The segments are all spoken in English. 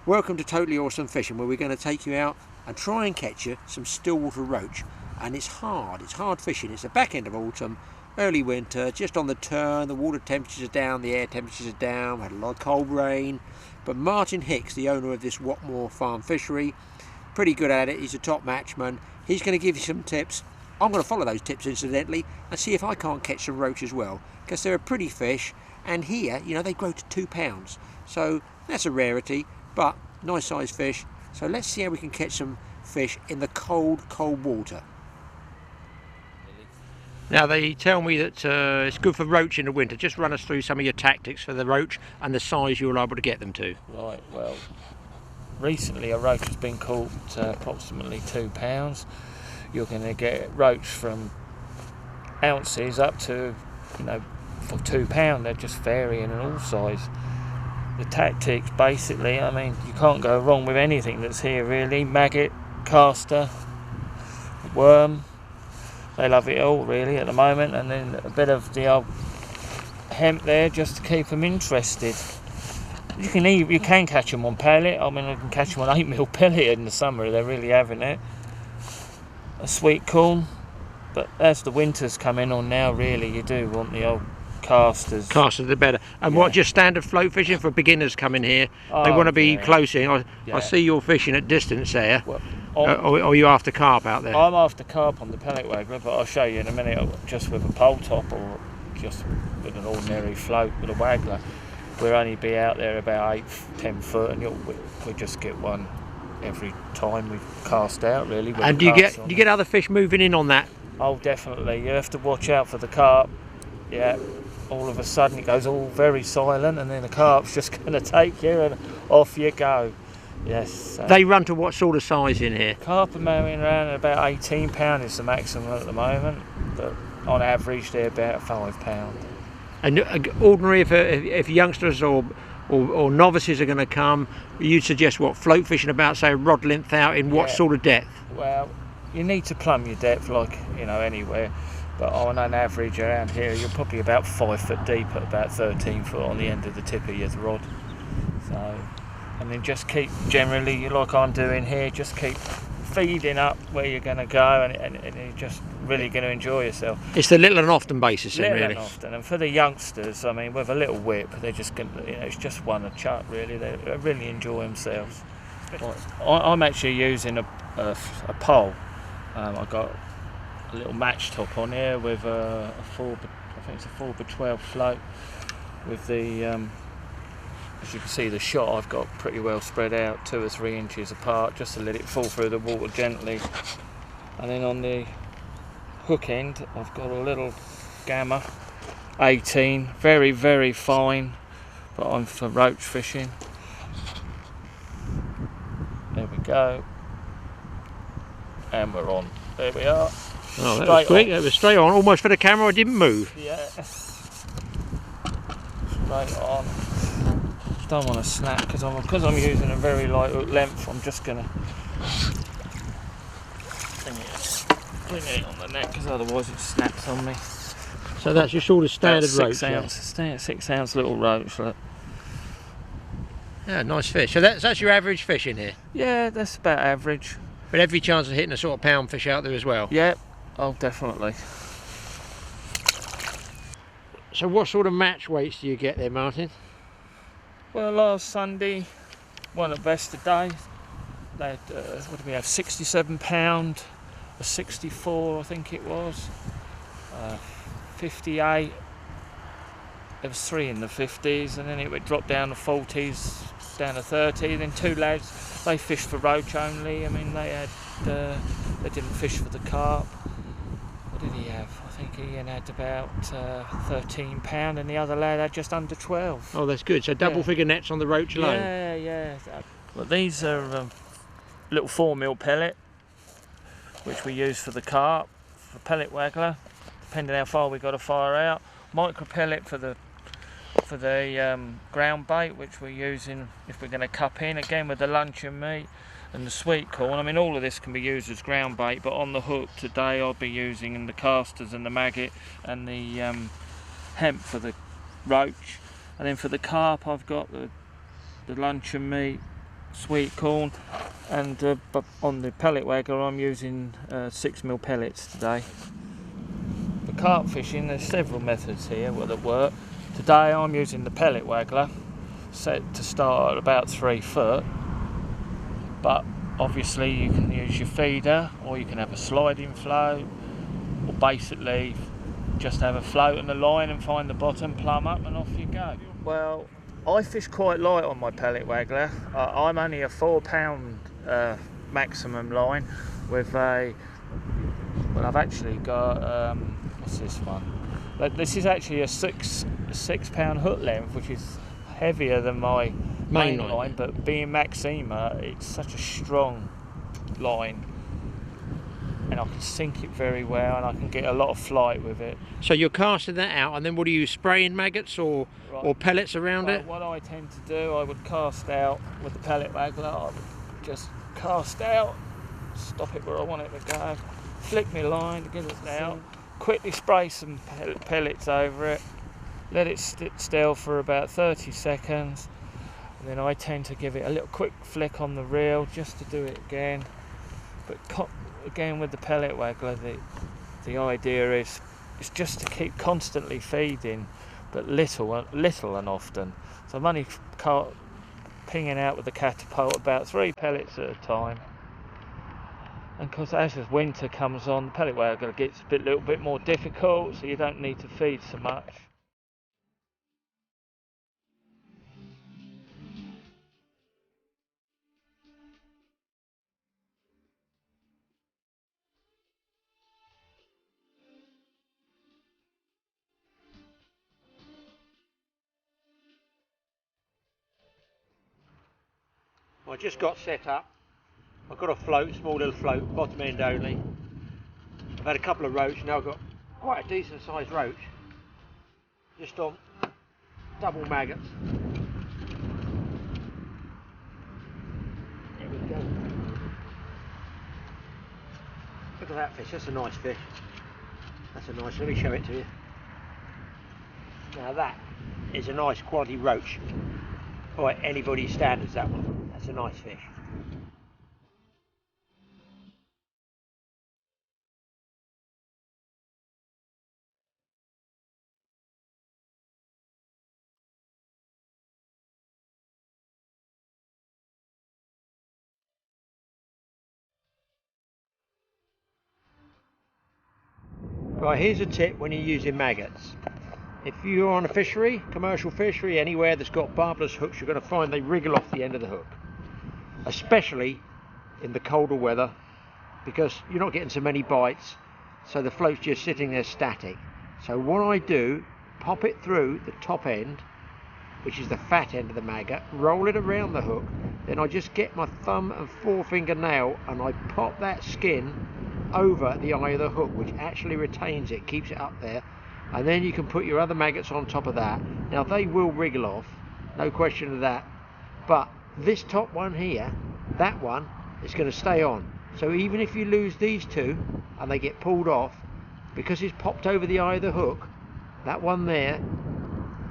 Welcome to Totally Awesome Fishing, where we're going to take you out and try and catch you some stillwater roach. And it's hard fishing. It's the back end of autumn, early winter, just on the turn. The water temperatures are down, the air temperatures are down. We had a lot of cold rain. But Martin Hicks, the owner of this Watmore Farm fishery, pretty good at it. He's a top matchman. He's going to give you some tips. I'm going to follow those tips incidentally and see if I can't catch some roach as well, because they're a pretty fish. And here, you know, they grow to 2 pounds. So that's a rarity, but nice sized fish. So let's see how we can catch some fish in the cold water. Now they tell me that it's good for roach in the winter. Just run us through some of your tactics for the roach and the size you're able to get them to. Right, well, recently a roach has been caught approximately 2 pounds. You're going to get roach from ounces up to, you know, for 2 pounds. They're just varying in all size. The tactics, basically, I mean, you can't go wrong with anything that's here really. Maggot, caster, worm, they love it all really at the moment, and then a bit of the old hemp there just to keep them interested. You can catch them on pellet. I mean, I can catch them on 8mm pellet in the summer. They're really having it. A sweet corn, but as the winter's coming on now, really, you do want the old casters. Casters are better. And yeah. What, just standard float fishing for beginners coming here? They want to be close in. I see you're fishing at distance there. Well, or are you after carp out there? I'm after carp on the pellet waggler, but I'll show you in a minute, just with a pole top or just with an ordinary float with a waggler. We'll only be out there about 8-10 foot, and we'll just get one every time we cast out, really. And do you get other fish moving in on that? Oh, definitely. You have to watch out for the carp. Yeah. All of a sudden it goes all very silent, and then the carp's just going to take you and off you go. Yes. They run to what sort of size in here? Carp are moving around at about 18 pounds is the maximum at the moment, but on average they're about 5 pounds. And ordinary, if youngsters or novices are going to come, you'd suggest what, float fishing about, say, rod length out in what sort of depth? Well, you need to plumb your depth, like, you know, anywhere. But on an average around here, you're probably about 5 foot deep at about 13 foot on the end of the tip of your rod. So, and then just keep, generally, like I'm doing here, just keep feeding up where you're going to go, and you're just really going to enjoy yourself. It's the little and often basis, little really. And often, and for the youngsters, I mean, with a little whip, they're just going to, you know, it's just one a chuck, really. They really enjoy themselves. I'm actually using a pole. I've got a little match top on here with a 4x12 float with the as you can see, the shot I've got pretty well spread out, 2 or 3 inches apart, just to let it fall through the water gently. And then on the hook end I've got a little Gamma 18, very, very fine, but I'm for roach fishing. There we go, and we're on. There we are. Oh, that was quick. That was straight on, almost for the camera. I didn't move. Yeah. Straight on. Don't want to snap because I'm using a very light hook length. I'm just gonna bring it on the neck because otherwise it snaps on me. So that's your sort of standard roach. 6 ounce little roach. Look. Yeah, nice fish. So that's your average fish in here. Yeah, that's about average. But every chance of hitting a sort of pound fish out there as well. Yeah. Oh, definitely. So what sort of match weights do you get there, Martin? Well, last Sunday, one at best today, they had, what did we have, 67 pound, a 64 I think it was, 58, there was 3 in the 50s, and then it would drop down to 40s, down to 30, then 2 lads, they fished for roach only. I mean, they had, they didn't fish for the carp. What did he have? I think he had about 13 pound, and the other lad had just under 12. Oh, that's good. So double figure nets on the roach alone. Yeah. Well, these are little 4mm pellet, which we use for the carp, for pellet waggler, depending how far we got to fire out. Micro pellet for the ground bait, which we're using if we're going to cup in, again with the luncheon meat and the sweet corn. I mean, all of this can be used as ground bait, but on the hook today I'll be using the casters and the maggot and the hemp for the roach, and then for the carp I've got the luncheon meat sweet corn, and but on the pellet waggler I'm using 6mm pellets today. For carp fishing there's several methods here that work. Today I'm using the pellet waggler, set to start at about 3 foot, but obviously you can use your feeder, or you can have a sliding float, or basically just have a float and a line and find the bottom, plumb up and off you go. Well, I fish quite light on my pellet waggler. I'm only a 4 pound maximum line with a, well, I've actually got what's this one? This is actually a 6 pound hook length, which is heavier than my main line, but being Maxima, it's such a strong line, and I can sink it very well, and I can get a lot of flight with it. So you're casting that out, and then what, are you spraying maggots or pellets around it? What I tend to do, I would cast out with the pellet waggler. I would just cast out, stop it where I want it to go, flick my line to get it out, quickly spray some pellets over it, let it sit still for about 30 seconds, and then I tend to give it a little quick flick on the reel just to do it again. But again with the pellet waggler, the idea is just to keep constantly feeding, but little and often. So I'm only pinging out with the catapult about 3 pellets at a time. And because as winter comes on, the pellet waggler gets a little bit more difficult, so you don't need to feed so much. I just got set up. I've got a float, small little float, bottom end only. I've had a couple of roach, now I've got quite a decent sized roach. Just on double maggots. There we go. Look at that fish, that's a nice fish. That's a nice, let me show it to you. Now that is a nice quality roach. By anybody's standards, that one. That's a nice fish. Right, here's a tip when you're using maggots. If you're on a fishery, commercial fishery, anywhere that's got barbless hooks, you're going to find they wriggle off the end of the hook. Especially in the colder weather, because you're not getting so many bites, so the float's just sitting there static. So what I do, pop it through the top end, which is the fat end of the maggot, roll it around the hook, then I just get my thumb and forefinger nail and I pop that skin over the eye of the hook, which actually retains it, keeps it up there, and then you can put your other maggots on top of that. Now they will wriggle off, no question of that, but this top one here, that one is going to stay on. So even if you lose these two and they get pulled off, because it's popped over the eye of the hook, that one there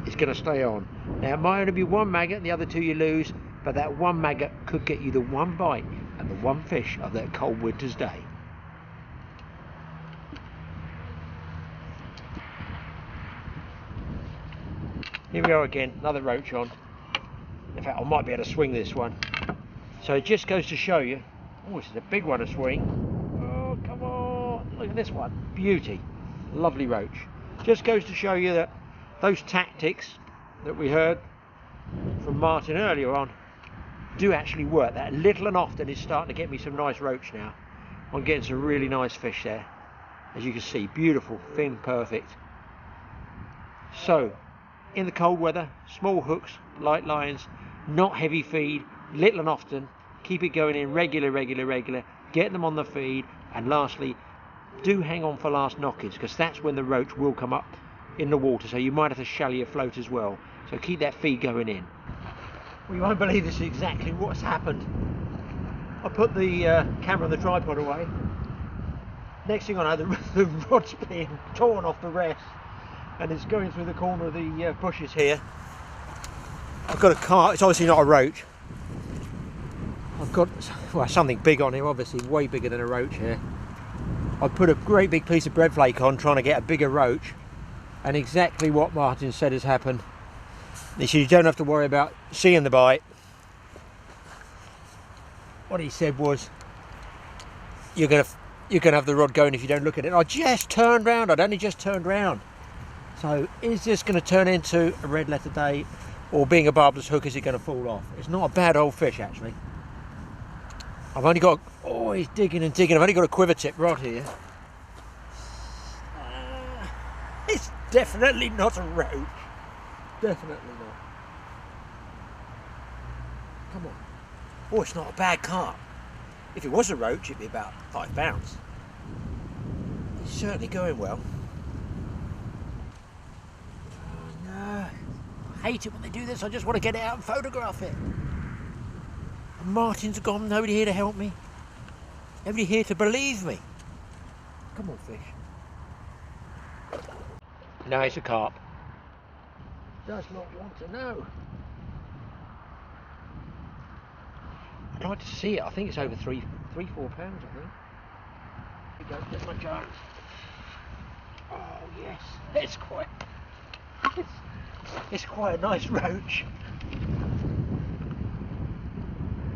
is going to stay on. Now it might only be one maggot and the other two you lose, but that one maggot could get you the one bite and the one fish of that cold winter's day. Here we are again, another roach on. In fact, I might be able to swing this one. So it just goes to show you, oh, this is a big one to swing. Oh, come on, look at this one, beauty, lovely roach. Just goes to show you that those tactics that we heard from Martin earlier on do actually work. That little and often is starting to get me some nice roach now. I'm getting some really nice fish there. As you can see, beautiful, thin, perfect. So, in the cold weather, small hooks, light lines, not heavy feed, little and often, keep it going in regular, get them on the feed, and lastly, do hang on for last knockings, because that's when the roach will come up in the water, so you might have to shallow your float as well. So keep that feed going in. Well, you won't believe this is exactly what's happened. I put the camera on the tripod away. Next thing I know, the rod's being torn off the rest, and it's going through the corner of the bushes here. I've got a carp, it's obviously not a roach. I've got, well, something big on here, obviously way bigger than a roach here. I put a great big piece of bread flake on trying to get a bigger roach, and exactly what Martin said has happened. He said you don't have to worry about seeing the bite. What he said was, you're gonna have the rod going if you don't look at it. I just turned round, I'd only just turned round. So is this going to turn into a red letter day, or being a barbless hook, is it going to fall off? It's not a bad old fish actually. I've only got, oh, he's digging and digging. I've only got a quiver tip rod here. It's definitely not a roach. Definitely not. Come on. Oh, it's not a bad carp. If it was a roach, it'd be about 5 pounds. It's certainly going well. Oh, no. I hate it when they do this. I just want to get it out and photograph it. And Martin's gone. Nobody here to help me. Nobody here to believe me. Come on, fish. No, it's a carp. Does not want to know. I'd like to see it. I think it's over 3-4 pounds, I think. Here we go, there's my chance. Oh yes, it's quite a nice roach.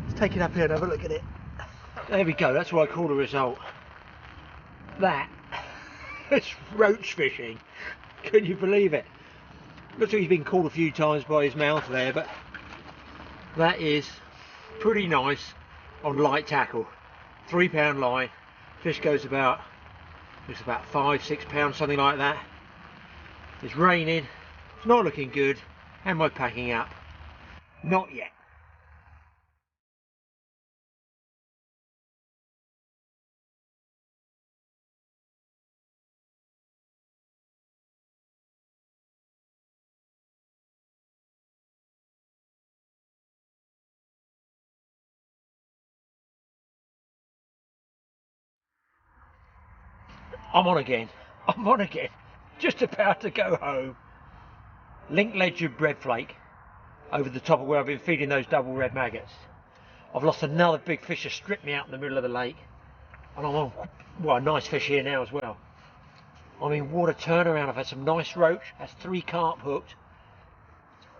Let's take it up here and have a look at it. There we go, that's what I call the result. That is roach fishing. Can you believe it? Looks like he's been caught a few times by his mouth there, but that is pretty nice on light tackle. 3 pound line. Fish goes about, it's about 5-6 pounds, something like that. It's raining. It's not looking good. Am I packing up? Not yet. I'm on again. I'm on again. Just about to go home. Link ledger bread flake over the top of where I've been feeding those double red maggots. I've lost another big fish to strip me out in the middle of the lake. And I'm on, well, a nice fish here now as well. I mean, what a turnaround. I've had some nice roach. That's 3 carp hooked.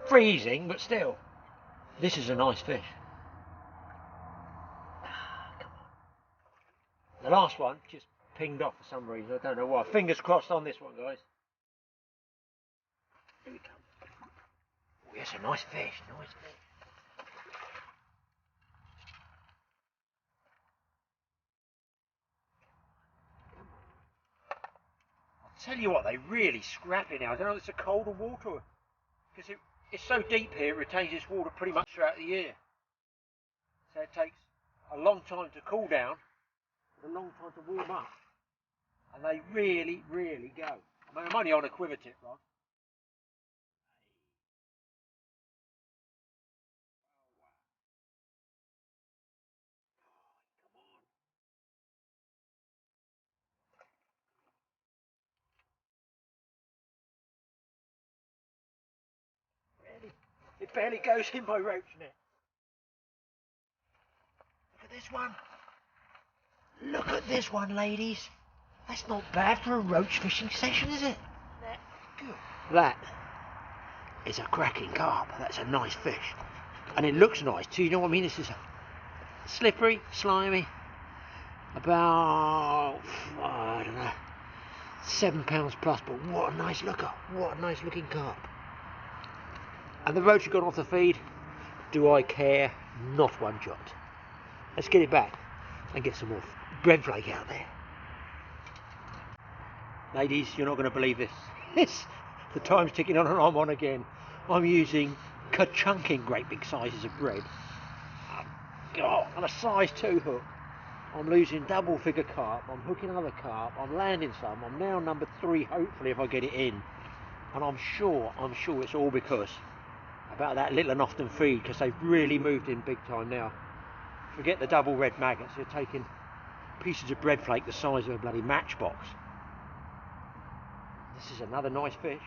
Freezing, but still. This is a nice fish. Come on. The last one just pinged off for some reason. I don't know why. Fingers crossed on this one, guys. Here we go. Oh, yes, a nice fish. Nice fish. Tell you what, they really scrap it now. I don't know if it's a colder water, because it's so deep here, it retains its water pretty much throughout the year. So it takes a long time to cool down, and a long time to warm up. And they really, really go. I mean, I'm only on a quiver tip rod. It barely goes in my roach net. Look at this one. Look at this one, ladies. That's not bad for a roach fishing session, is it? Good. That is a cracking carp. That's a nice fish. And it looks nice too, you know what I mean? This is slippery, slimy. About, I don't know, 7 pounds plus, but what a nice looker. What a nice looking carp. And the roach have gone off the feed. Do I care? Not one jot. Let's get it back and get some more bread flake out there. Ladies, you're not going to believe this. The time's ticking on and I'm on again. I'm using ka-chunking great big sizes of bread. Oh, and a size 2 hook. I'm losing double figure carp. I'm hooking another carp. I'm landing some. I'm now number 3, hopefully, if I get it in. And I'm sure it's all because about that little and often feed, because they've really moved in big time now. Forget the double red maggots. They're taking pieces of bread flake the size of a bloody matchbox. This is another nice fish.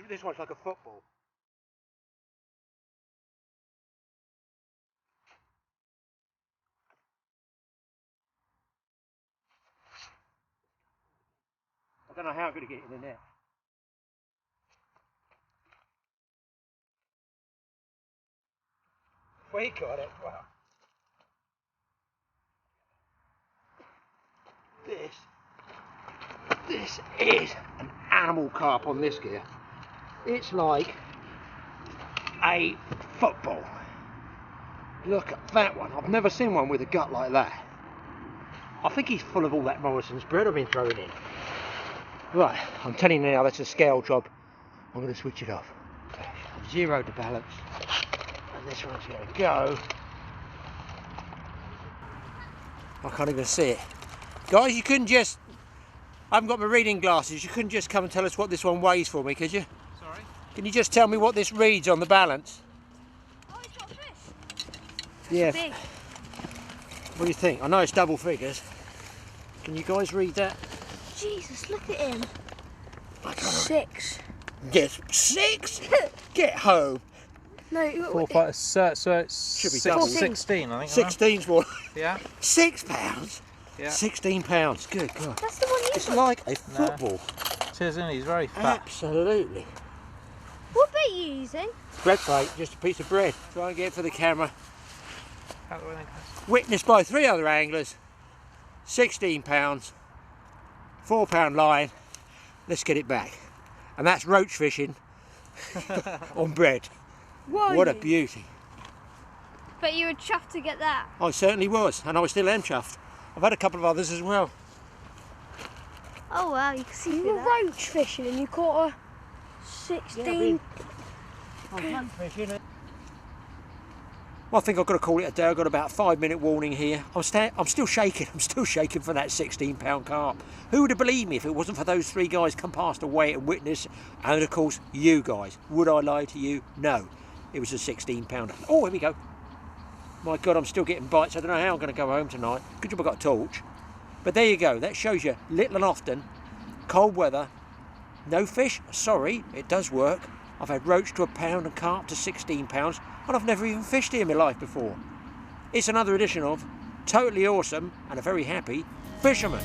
This one's like a football. I don't know how I'm going to get it in the net. We got it. Wow. This is an animal carp on this gear. It's like a football. Look at that one. I've never seen one with a gut like that. I think he's full of all that Morrison's bread I've been throwing in. Right, I'm telling you now, that's a scale job. I'm going to switch it off. I've zeroed the balance. And this one's going to go. I can't even see it. Guys, you couldn't just... I haven't got my reading glasses. You couldn't just come and tell us what this one weighs for me, could you? Sorry? Can you just tell me what this reads on the balance? Oh, it's got a fish. Yeah. Big. What do you think? I know it's double figures. Can you guys read that? Jesus, look at him. I don't know. 6. Yes, 6? Get home. No, So it's Should be six- double. 16, I think. 16's one. Yeah. £6? Yeah. £16. Good God. that's the one you It's got. like a football. It is, isn't it? He's very fat. Absolutely. What bait are you using? Bread plate, just a piece of bread. Try and get it for the camera. How do I think that's- Witnessed by 3 other anglers. £16. £4 line. Let's get it back. And that's roach fishing on bread. Whoa. What a beauty. But you were chuffed to get that. I certainly was, and I still am chuffed. I've had a couple of others as well. Oh wow, you can see You were roach fishing and you caught a 16. I'm fishing. Well, I think I've got to call it a day. I've got about a 5-minute warning here. I'm still shaking. I'm still shaking for that £16 carp. Who would have believed me if it wasn't for those 3 guys come past away and witness, and of course you guys. Would I lie to you? No. It was a £16. Oh, here we go. My God, I'm still getting bites. I don't know how I'm going to go home tonight. Good job I got a torch. But there you go. That shows you little and often. Cold weather. No fish. Sorry, it does work. I've had roach to £1 and carp to £16, and I've never even fished here in my life before. It's another edition of Totally Awesome and a Very Happy Fisherman.